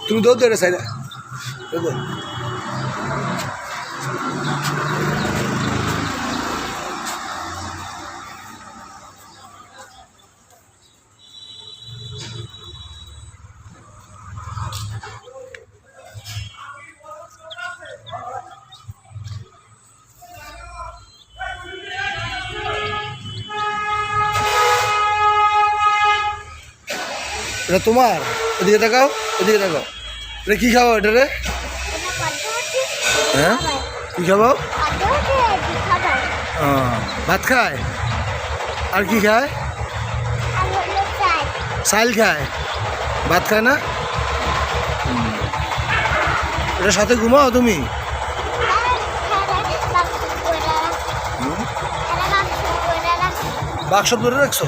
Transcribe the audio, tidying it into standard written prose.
তুমি দৌড় দৌড়ে সাইডে এটা তোমার এদিকে দেখাও এদিকে দেখাও এটা কী খাবো এটা রে হ্যাঁ কী খাবো ভাত খায় আর কি খায় চাল খায় ভাত খায় না এটার সাথে ঘুমাও তুমি বাক্স ধরে রাখছো